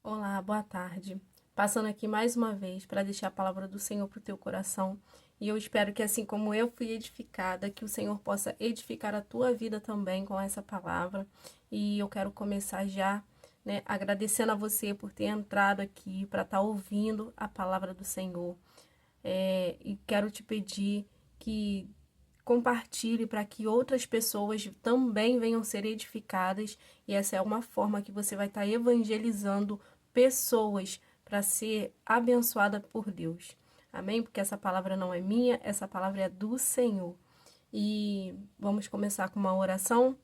Olá, boa tarde. Passando aqui mais uma vez para deixar a palavra do Senhor para o teu coração. E eu espero que, assim como eu fui edificada, que o Senhor possa edificar a tua vida também com essa palavra. E eu quero começar já, agradecendo a você por ter entrado aqui para estar ouvindo a palavra do Senhor. E quero te pedir que compartilhe para que outras pessoas também venham ser edificadas. E essa é uma forma que você vai estar evangelizando pessoas para ser abençoada por Deus. Amém? Porque essa palavra não é minha, essa palavra é do Senhor. E vamos começar com uma oração.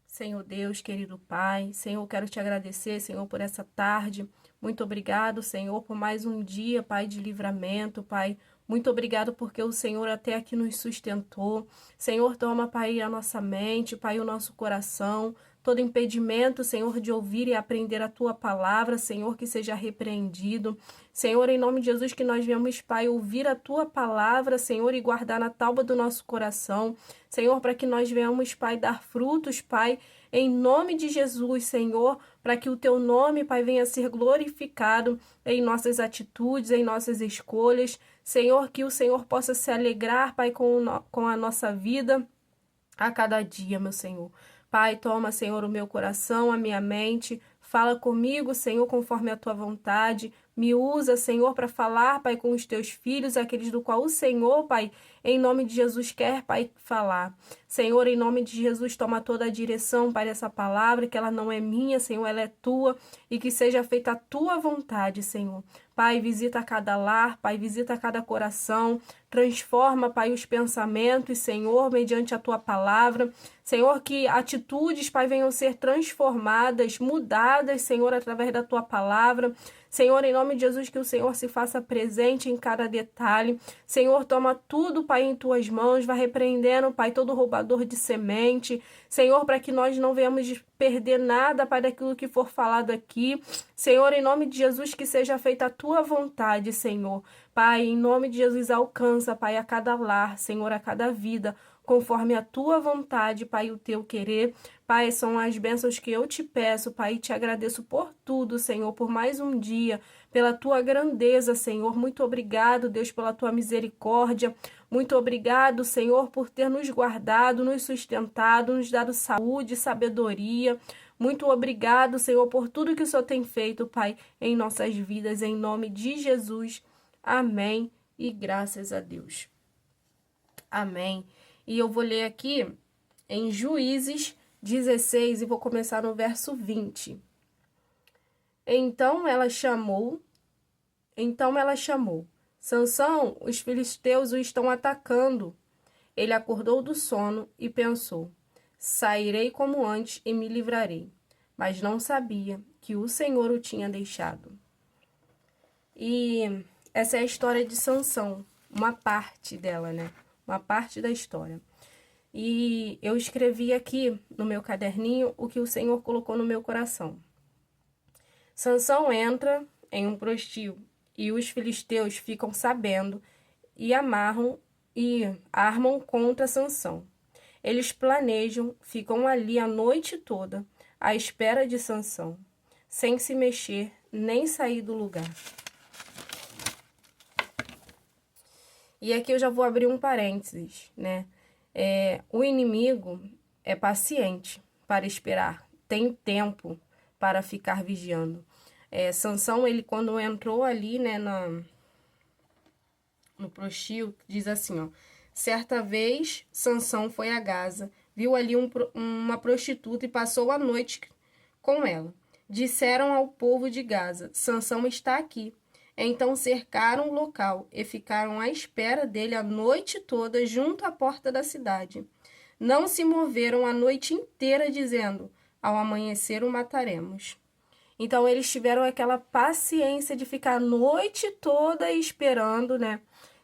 Senhor Deus, querido Pai, Senhor, quero te agradecer, Senhor, por essa tarde. Muito obrigado, Senhor, por mais um dia, Pai, de livramento, Pai. Muito obrigado porque o Senhor até aqui nos sustentou. Senhor, toma, Pai, a nossa mente, Pai, o nosso coração. Todo impedimento, Senhor, de ouvir e aprender a Tua palavra, Senhor, que seja repreendido. Senhor, em nome de Jesus, que nós venhamos, Pai, ouvir a Tua palavra, Senhor, e guardar na tábua do nosso coração. Senhor, para que nós venhamos, Pai, dar frutos, Pai, em nome de Jesus, Senhor, para que o Teu nome, Pai, venha a ser glorificado em nossas atitudes, em nossas escolhas. Senhor, que o Senhor possa se alegrar, Pai, com a nossa vida a cada dia, meu Senhor. Pai, toma, Senhor, o meu coração, a minha mente. Fala comigo, Senhor, conforme a tua vontade. Me usa, Senhor, para falar, Pai, com os teus filhos, aqueles do qual o Senhor, Pai, em nome de Jesus, quer, Pai, falar. Senhor, em nome de Jesus, toma toda a direção, Pai, dessa palavra, que ela não é minha, Senhor, ela é tua, e que seja feita a tua vontade, Senhor. Pai, visita cada lar, Pai, visita cada coração, transforma, Pai, os pensamentos, Senhor, mediante a tua palavra. Senhor, que atitudes, Pai, venham ser transformadas, mudadas, Senhor, através da tua palavra. Senhor, em nome de Jesus, que o Senhor se faça presente em cada detalhe. Senhor, toma tudo, Pai, em tuas mãos, vai repreendendo, Pai, todo roubador de semente. Senhor, para que nós não venhamos perder nada, Pai, daquilo que for falado aqui. Senhor, em nome de Jesus, que seja feita a tua vontade, Senhor. Pai, em nome de Jesus, alcança, Pai, a cada lar, Senhor, a cada vida, conforme a tua vontade, Pai, o teu querer. Pai, são as bênçãos que eu te peço, Pai, e te agradeço por tudo, Senhor, por mais um dia, pela tua grandeza, Senhor. Muito obrigado, Deus, pela tua misericórdia. Muito obrigado, Senhor, por ter nos guardado, nos sustentado, nos dado saúde, sabedoria. Muito obrigado, Senhor, por tudo que o Senhor tem feito, Pai, em nossas vidas, em nome de Jesus. Amém. E graças a Deus. Amém. E eu vou ler aqui em Juízes 16 e vou começar no verso 20. Então ela chamou. Sansão, os filisteus o estão atacando. Ele acordou do sono e pensou: sairei como antes e me livrarei. Mas não sabia que o Senhor o tinha deixado. E essa é a história de Sansão, uma parte dela, né? Uma parte da história. E eu escrevi aqui no meu caderninho o que o Senhor colocou no meu coração. Sansão entra em um prostíbulo e os filisteus ficam sabendo e armam contra Sansão. Eles planejam, ficam ali a noite toda à espera de Sansão, sem se mexer nem sair do lugar. E aqui eu já vou abrir um parênteses, né? O inimigo é paciente para esperar, tem tempo para ficar vigiando. Sansão, ele quando entrou ali, né, no prostíbulo, diz assim, ó: certa vez Sansão foi a Gaza, viu ali uma prostituta e passou a noite com ela. Disseram ao povo de Gaza: Sansão está aqui. Então cercaram o local e ficaram à espera dele a noite toda junto à porta da cidade. Não se moveram a noite inteira, dizendo: ao amanhecer o mataremos. Então eles tiveram aquela paciência de ficar a noite toda esperando, né?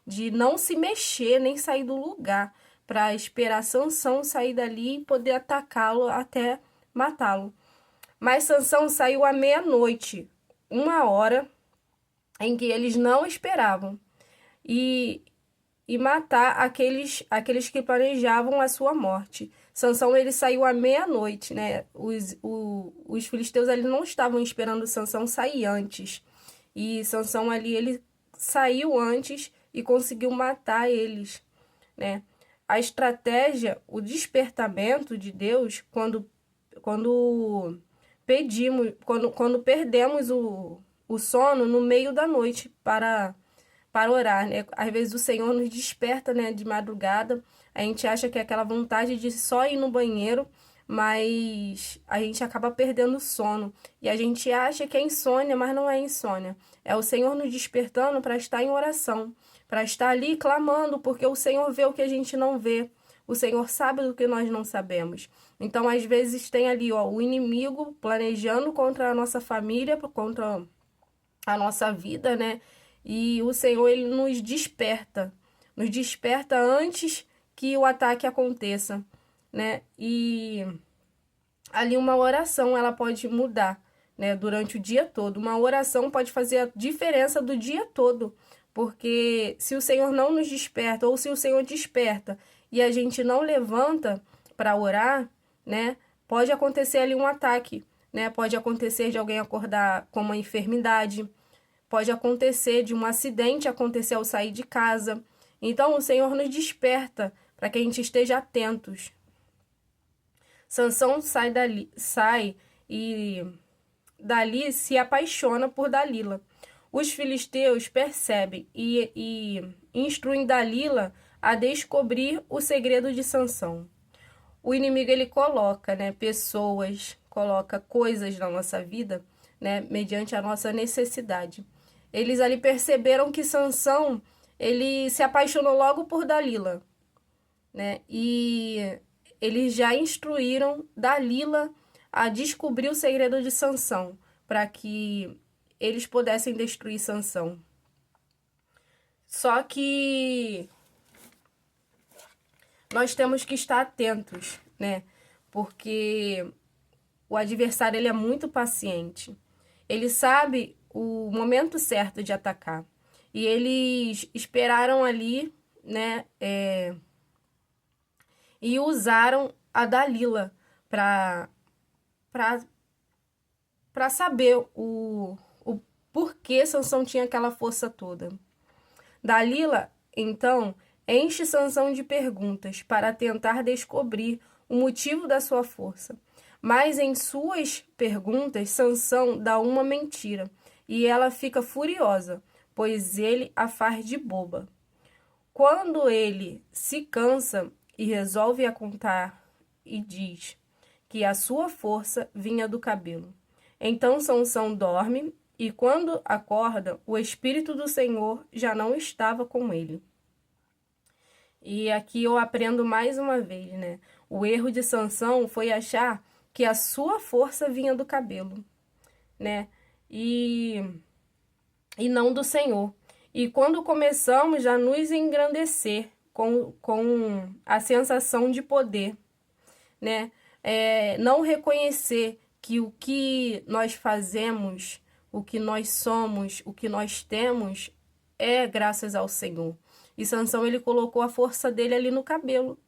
De não se mexer nem sair do lugar, para esperar Sansão sair dali e poder atacá-lo até matá-lo. Mas Sansão saiu à meia-noite, uma hora em que eles não esperavam. E e matar aqueles que planejavam a sua morte. Sansão, ele saiu à meia-noite, né? Os filisteus ali não estavam esperando Sansão sair antes. E Sansão ali, ele saiu antes e conseguiu matar eles, né? A estratégia, o despertamento de Deus, quando quando perdemos o sono no meio da noite para orar, né? Às vezes o Senhor nos desperta, né, de madrugada, a gente acha que é aquela vontade de só ir no banheiro, mas a gente acaba perdendo o sono. E a gente acha que é insônia, mas não é insônia. É o Senhor nos despertando para estar em oração, para estar ali clamando, porque o Senhor vê o que a gente não vê. O Senhor sabe do que nós não sabemos. Então, às vezes, tem ali, ó, o inimigo planejando contra a nossa família, contra a nossa vida, né? E o Senhor, ele nos desperta antes que o ataque aconteça, né? E ali uma oração, ela pode mudar, né? Durante o dia todo. Uma oração pode fazer a diferença do dia todo, porque se o Senhor não nos desperta, ou se o Senhor desperta e a gente não levanta para orar, né? Pode acontecer ali um ataque, né? Pode acontecer de alguém acordar com uma enfermidade, pode acontecer de um acidente acontecer ao sair de casa. Então, o Senhor nos desperta para que a gente esteja atentos. Sansão sai e dali se apaixona por Dalila. Os filisteus percebem e instruem Dalila a descobrir o segredo de Sansão. O inimigo, ele coloca, né, pessoas, coloca coisas na nossa vida, né, mediante a nossa necessidade. Eles ali perceberam que Sansão, ele se apaixonou logo por Dalila, né? E eles já instruíram Dalila a descobrir o segredo de Sansão, para que eles pudessem destruir Sansão. Só que nós temos que estar atentos, né? Porque o adversário, ele é muito paciente. Ele sabe o momento certo de atacar. E eles esperaram ali, né? E usaram a Dalila para saber o porquê Sansão tinha aquela força toda. Dalila, então, enche Sansão de perguntas para tentar descobrir o motivo da sua força. Mas em suas perguntas, Sansão dá uma mentira e ela fica furiosa, pois ele a faz de boba. Quando ele se cansa e resolve a contar e diz que a sua força vinha do cabelo. Então Sansão dorme e quando acorda, o Espírito do Senhor já não estava com ele. E aqui eu aprendo mais uma vez, né? O erro de Sansão foi achar que a sua força vinha do cabelo, né? E não do Senhor. E quando começamos a nos engrandecer com a sensação de poder, né? Não reconhecer que o que nós fazemos, o que nós somos, o que nós temos é graças ao Senhor. E Sansão, ele colocou a força dele ali no cabelo.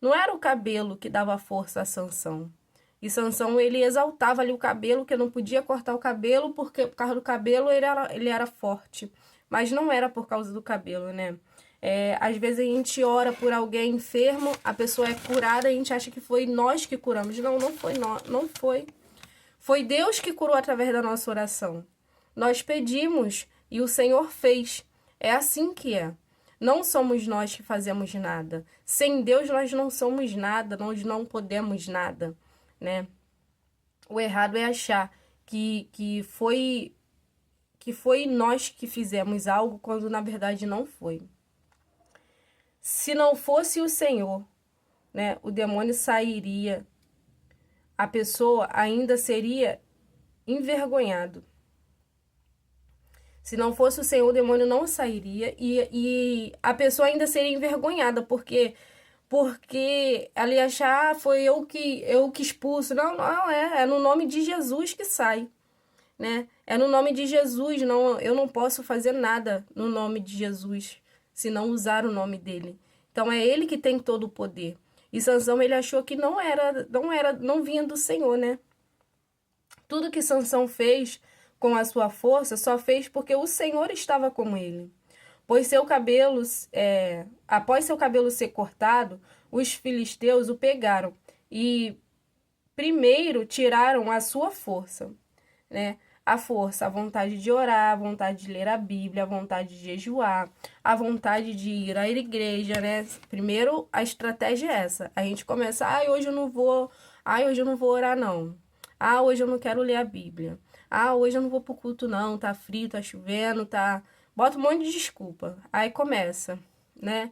Não era o cabelo que dava força a Sansão. E Sansão, ele exaltava ali o cabelo, que não podia cortar o cabelo, porque por causa do cabelo ele era forte. Mas não era por causa do cabelo, né? Às vezes a gente ora por alguém enfermo, a pessoa é curada, a gente acha que foi nós que curamos. Não, não foi nós, não foi. Foi Deus que curou através da nossa oração. Nós pedimos e o Senhor fez. É assim que é. Não somos nós que fazemos nada. Sem Deus nós não somos nada, nós não podemos nada, né? O errado é achar que foi nós que fizemos algo quando na verdade não foi. Se não fosse o Senhor, né, o demônio sairia, a pessoa ainda seria envergonhado. Se não fosse o Senhor, o demônio não sairia e a pessoa ainda seria envergonhada, porque ela ia achar, foi eu que expulso. Não, não, é no nome de Jesus que sai, né? É no nome de Jesus, não, eu não posso fazer nada no nome de Jesus, se não usar o nome dele. Então é ele que tem todo o poder. E Sansão, ele achou que não vinha do Senhor, né? Tudo que Sansão fez com a sua força só fez porque o Senhor estava com ele. Pois após seu cabelo ser cortado, os filisteus o pegaram e primeiro tiraram a sua força, né? A força, a vontade de orar, a vontade de ler a Bíblia, a vontade de jejuar, a vontade de ir à igreja, né? Primeiro, a estratégia é essa. A gente começa, hoje eu não vou orar, não. Hoje eu não quero ler a Bíblia. Hoje eu não vou pro culto, não. Tá frio, tá chovendo, tá... Bota um monte de desculpa. Aí começa, né?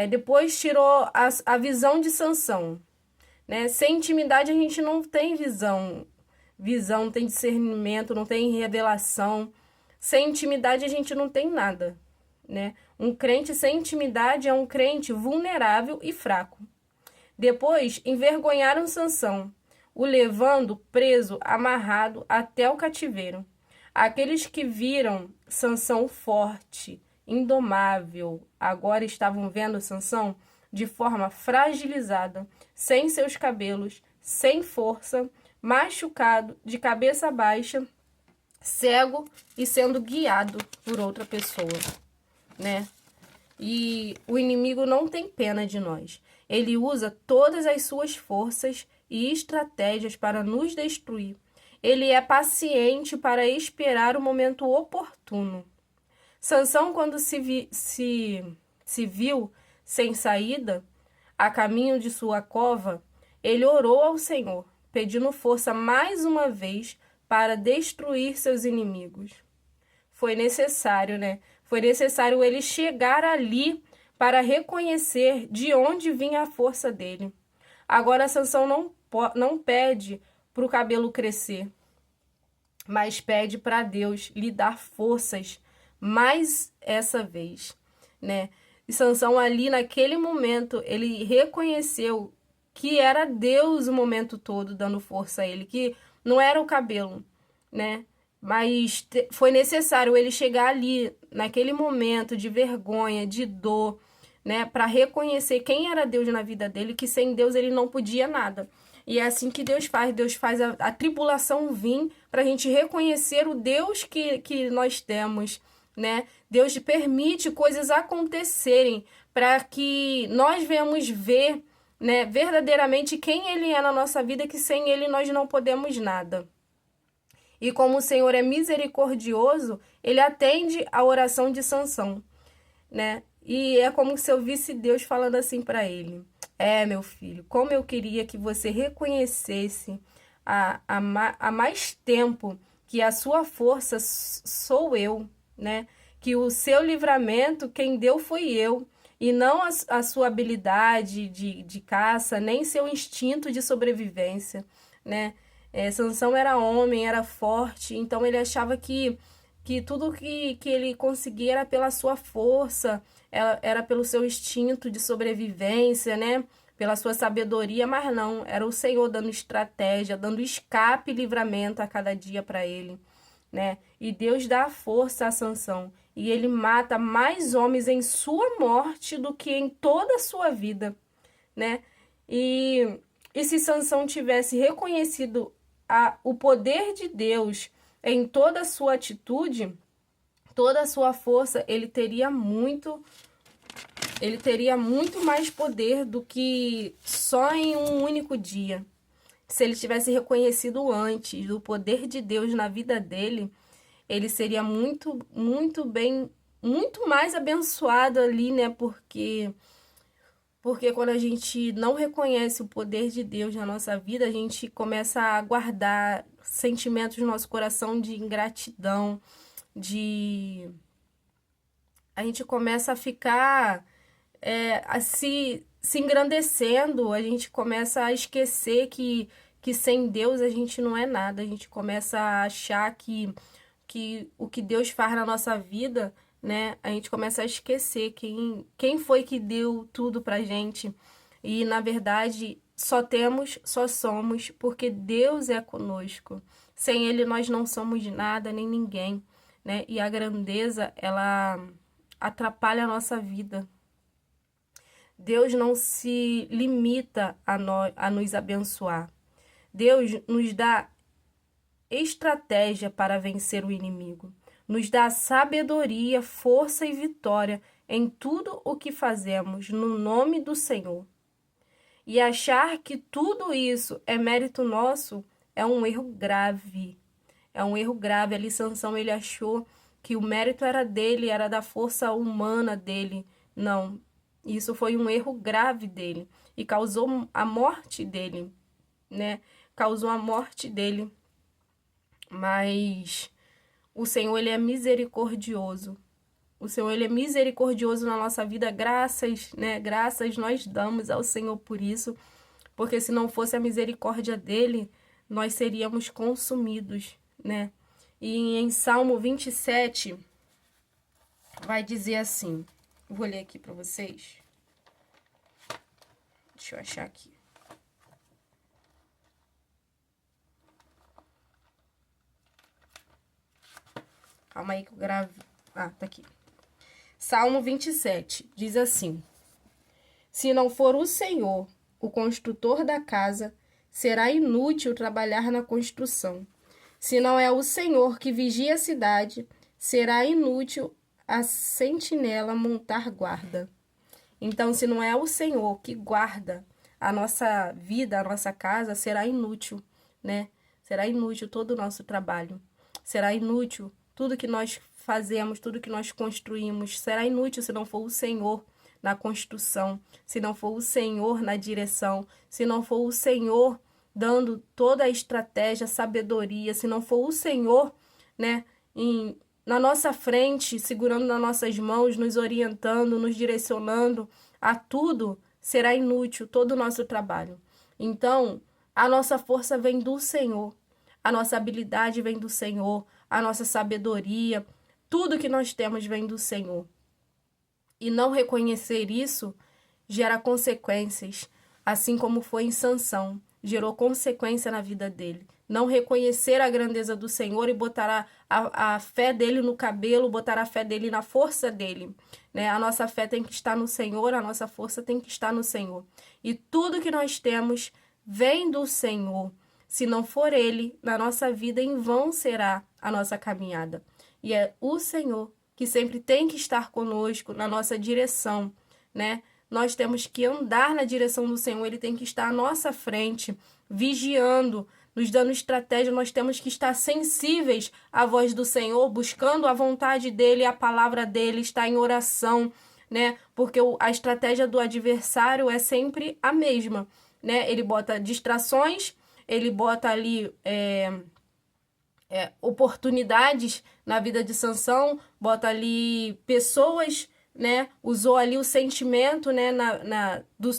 Depois tirou a visão de Sansão, né? Sem intimidade a gente não tem visão, não tem discernimento, não tem revelação. Sem intimidade a gente não tem nada, né? Um crente sem intimidade é um crente vulnerável e fraco. Depois envergonharam Sansão, o levando preso, amarrado até o cativeiro. Aqueles que viram Sansão forte, indomável, agora estavam vendo Sansão de forma fragilizada, sem seus cabelos, sem força, machucado, de cabeça baixa, cego e sendo guiado por outra pessoa, né? E o inimigo não tem pena de nós. Ele usa todas as suas forças e estratégias para nos destruir. Ele é paciente para esperar o momento oportuno. Sansão, quando se viu sem saída, a caminho de sua cova, ele orou ao Senhor, pedindo força mais uma vez para destruir seus inimigos. Foi necessário, né? Foi necessário ele chegar ali para reconhecer de onde vinha a força dele. Agora Sansão não pede para o cabelo crescer, mas pede para Deus lhe dar forças mais essa vez, né? E Sansão ali naquele momento, ele reconheceu que era Deus o momento todo dando força a ele, que não era o cabelo, né? Mas foi necessário ele chegar ali, naquele momento de vergonha, de dor, né? Para reconhecer quem era Deus na vida dele, que sem Deus ele não podia nada. E é assim que Deus faz a tribulação vir para a gente reconhecer o Deus que nós temos, né? Deus permite coisas acontecerem para que nós venhamos ver, né, verdadeiramente quem Ele é na nossa vida, que sem Ele nós não podemos nada. E como o Senhor é misericordioso, Ele atende a oração de Sansão, né? E é como se eu visse Deus falando assim para ele: meu filho, como eu queria que você reconhecesse há mais tempo que a sua força sou eu, né? Que o seu livramento, quem deu foi eu, e não a sua habilidade de caça, nem seu instinto de sobrevivência, né? Sansão era homem, era forte, então ele achava que tudo que ele conseguia era pela sua força, era pelo seu instinto de sobrevivência, né? Pela sua sabedoria, mas não, era o Senhor dando estratégia, dando escape e livramento a cada dia para ele, né? E Deus dá força a Sansão, e ele mata mais homens em sua morte do que em toda a sua vida, né? E se Sansão tivesse reconhecido o poder de Deus em toda a sua atitude, toda a sua força, ele teria muito mais poder do que só em um único dia. Se ele tivesse reconhecido antes do poder de Deus na vida dele, ele seria muito mais abençoado ali, né? Porque quando a gente não reconhece o poder de Deus na nossa vida, a gente começa a guardar sentimentos no nosso coração de ingratidão, a gente começa a ficar se engrandecendo, a gente começa a esquecer que sem Deus a gente não é nada, a gente começa a achar que o que Deus faz na nossa vida, né, a gente começa a esquecer quem foi que deu tudo pra gente. E na verdade só somos porque Deus é conosco. Sem Ele nós não somos nada nem ninguém, né? E a grandeza, ela atrapalha a nossa vida. Deus não se limita a nos abençoar. Deus nos dá estratégia para vencer o inimigo. Nos dá sabedoria, força e vitória em tudo o que fazemos, no nome do Senhor. E achar que tudo isso é mérito nosso é um erro grave. É um erro grave. Ali Sansão, ele achou que o mérito era dele, era da força humana dele. Não, isso foi um erro grave dele e causou a morte dele, né? Causou a morte dele. Mas o Senhor, ele é misericordioso. O Senhor, ele é misericordioso na nossa vida. Graças, né? Graças nós damos ao Senhor por isso. Porque se não fosse a misericórdia dele, nós seríamos consumidos, né? E em Salmo 27, vai dizer assim. Vou ler aqui para vocês. Deixa eu achar aqui. Calma aí que eu gravo. Ah, tá aqui. Salmo 27 diz assim: se não for o Senhor, o construtor da casa, será inútil trabalhar na construção. Se não é o Senhor que vigia a cidade, será inútil a sentinela montar guarda. Então, se não é o Senhor que guarda a nossa vida, a nossa casa, será inútil, né? Será inútil todo o nosso trabalho. Será inútil tudo que nós fazemos, tudo que nós construímos. Será inútil se não for o Senhor na construção, se não for o Senhor na direção, se não for o Senhor dando toda a estratégia, sabedoria, se não for o Senhor, né, na nossa frente, segurando nas nossas mãos, nos orientando, nos direcionando a tudo, será inútil todo o nosso trabalho. Então, a nossa força vem do Senhor, a nossa habilidade vem do Senhor, a nossa sabedoria, tudo que nós temos vem do Senhor. E não reconhecer isso gera consequências, assim como foi em Sansão, gerou consequência na vida dele. Não reconhecer a grandeza do Senhor e botar a fé dele no cabelo, botar a fé dele na força dele, né? A nossa fé tem que estar no Senhor, a nossa força tem que estar no Senhor. E tudo que nós temos vem do Senhor. Se não for Ele, na nossa vida, em vão será a nossa caminhada. E é o Senhor que sempre tem que estar conosco na nossa direção, né? Nós temos que andar na direção do Senhor, Ele tem que estar à nossa frente, vigiando, nos dando estratégia. Nós temos que estar sensíveis à voz do Senhor, buscando a vontade dEle, a palavra dEle, estar em oração, né? Porque a estratégia do adversário é sempre a mesma, né? Ele bota distrações, ele bota ali oportunidades na vida de Sansão, bota ali pessoas, né? Usou ali o sentimento, né,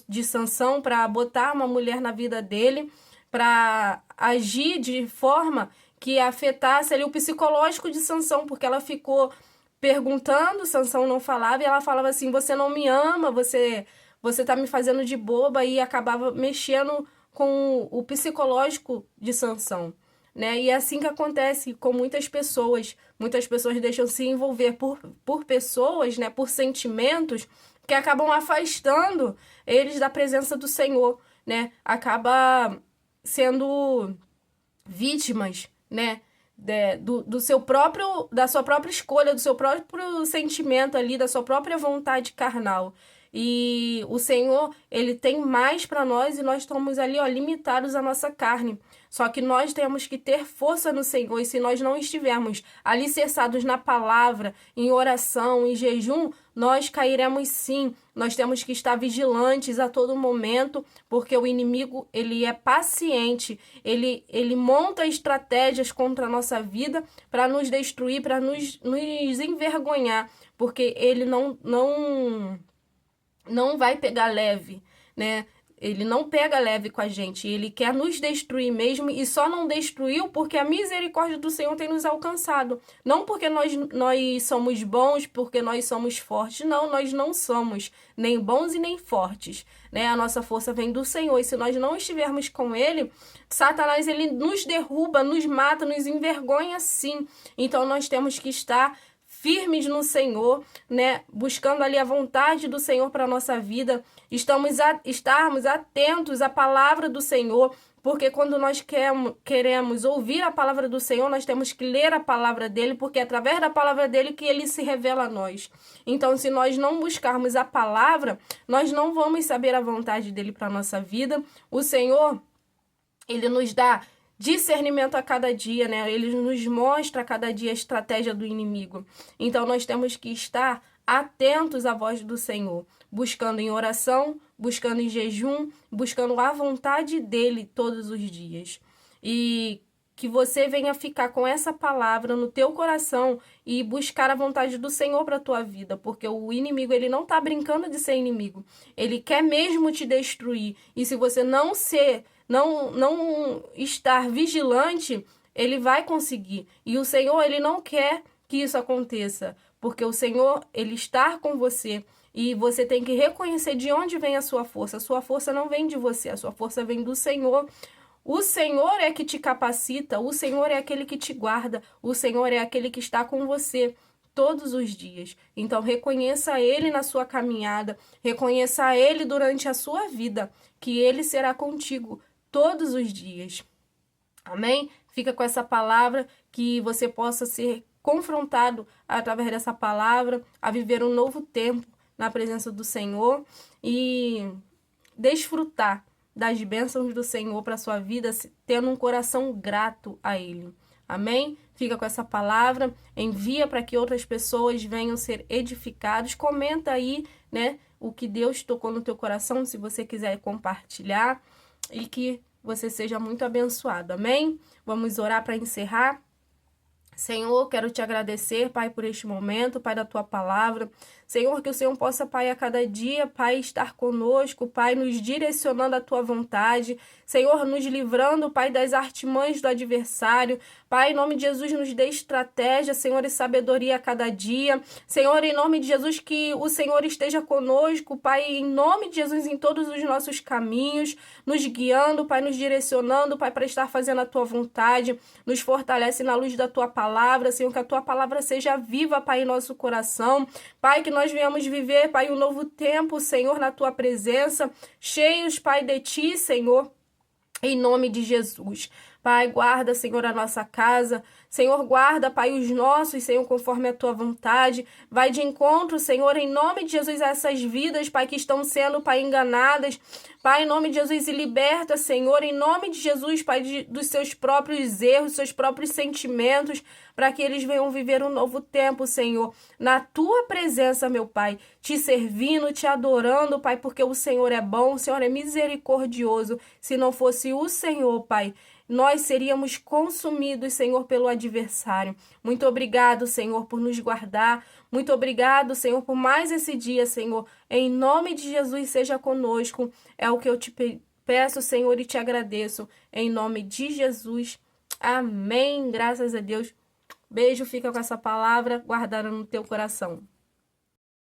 de Sansão para botar uma mulher na vida dele, para agir de forma que afetasse ali o psicológico de Sansão, porque ela ficou perguntando, Sansão não falava, e ela falava assim: você não me ama, você tá me fazendo de boba, e acabava mexendo com o psicológico de Sansão, né? E é assim que acontece com muitas pessoas. Muitas pessoas deixam se envolver por pessoas, né? Por sentimentos que acabam afastando eles da presença do Senhor, né? Acaba sendo vítimas, né? Do seu próprio, da sua própria escolha, do seu próprio sentimento ali, da sua própria vontade carnal. E o Senhor, Ele tem mais para nós, e nós estamos ali, ó, limitados à nossa carne. Só que nós temos que ter força no Senhor, e se nós não estivermos alicerçados na palavra, em oração, em jejum, nós cairemos sim. Nós temos que estar vigilantes a todo momento, porque o inimigo, ele é paciente, ele monta estratégias contra a nossa vida para nos destruir, para nos envergonhar, porque ele não vai pegar leve, né? Ele não pega leve com a gente, ele quer nos destruir mesmo, e só não destruiu porque a misericórdia do Senhor tem nos alcançado. Não porque nós somos bons, porque nós somos fortes. Não, nós não somos nem bons e nem fortes, né? A nossa força vem do Senhor, e se nós não estivermos com Ele, Satanás, ele nos derruba, nos mata, nos envergonha sim. Então nós temos que estar firmes no Senhor, né? Buscando ali a vontade do Senhor para a nossa vida, estarmos atentos à palavra do Senhor, porque quando nós queremos ouvir a palavra do Senhor, nós temos que ler a palavra dele, porque é através da palavra dele que ele se revela a nós. Então, se nós não buscarmos a palavra, nós não vamos saber a vontade dele para a nossa vida. O Senhor, ele nos dá discernimento a cada dia, né? Ele nos mostra a cada dia a estratégia do inimigo. Então, nós temos que estar atentos à voz do Senhor, buscando em oração, buscando em jejum, buscando a vontade dele todos os dias. E que você venha ficar com essa palavra no teu coração e buscar a vontade do Senhor para a tua vida, porque o inimigo, ele não está brincando de ser inimigo. Ele quer mesmo te destruir. E se você não estar vigilante, ele vai conseguir. E o Senhor, ele não quer que isso aconteça, porque o Senhor, ele está com você. E você tem que reconhecer de onde vem a sua força. A sua força não vem de você, a sua força vem do Senhor. O Senhor é que te capacita, o Senhor é aquele que te guarda, o Senhor é aquele que está com você todos os dias. Então, reconheça Ele na sua caminhada, reconheça Ele durante a sua vida, que Ele será contigo todos os dias. Amém? Fica com essa palavra, que você possa ser confrontado através dessa palavra, a viver um novo tempo na presença do Senhor e desfrutar das bênçãos do Senhor para a sua vida, tendo um coração grato a Ele. Amém? Fica com essa palavra, envia para que outras pessoas venham ser edificados. Comenta aí, né, o que Deus tocou no teu coração, se você quiser compartilhar, e que você seja muito abençoado. Amém? Vamos orar para encerrar. Senhor, quero te agradecer, Pai, por este momento, Pai, da tua palavra. Senhor, que o Senhor possa, Pai, a cada dia, Pai, estar conosco, Pai, nos direcionando à tua vontade. Senhor, nos livrando, Pai, das artimanhas do adversário. Pai, em nome de Jesus, nos dê estratégia, Senhor, e sabedoria a cada dia. Senhor, em nome de Jesus, que o Senhor esteja conosco, Pai, em nome de Jesus, em todos os nossos caminhos, nos guiando, Pai, nos direcionando, Pai, para estar fazendo a tua vontade. Nos fortalece na luz da tua palavra, Senhor, que a tua palavra seja viva, Pai, em nosso coração. Pai, que nós venhamos viver, Pai, um novo tempo, Senhor, na tua presença, cheios, Pai, de ti, Senhor, em nome de Jesus. Pai, guarda, Senhor, a nossa casa. Senhor, guarda, Pai, os nossos, Senhor, conforme a tua vontade. Vai de encontro, Senhor, em nome de Jesus, a essas vidas, Pai, que estão sendo, Pai, enganadas. Pai, em nome de Jesus, e liberta, Senhor, em nome de Jesus, Pai, dos seus próprios erros, seus próprios sentimentos, para que eles venham viver um novo tempo, Senhor, na tua presença, meu Pai, te servindo, te adorando, Pai, porque o Senhor é bom, o Senhor é misericordioso. Se não fosse o Senhor, Pai, nós seríamos consumidos, Senhor, pelo adversário. Muito obrigado, Senhor, por nos guardar. Muito obrigado, Senhor, por mais esse dia, Senhor. Em nome de Jesus, seja conosco. É o que eu te peço, Senhor, e te agradeço. Em nome de Jesus. Amém. Graças a Deus. Beijo, fica com essa palavra guardada no teu coração.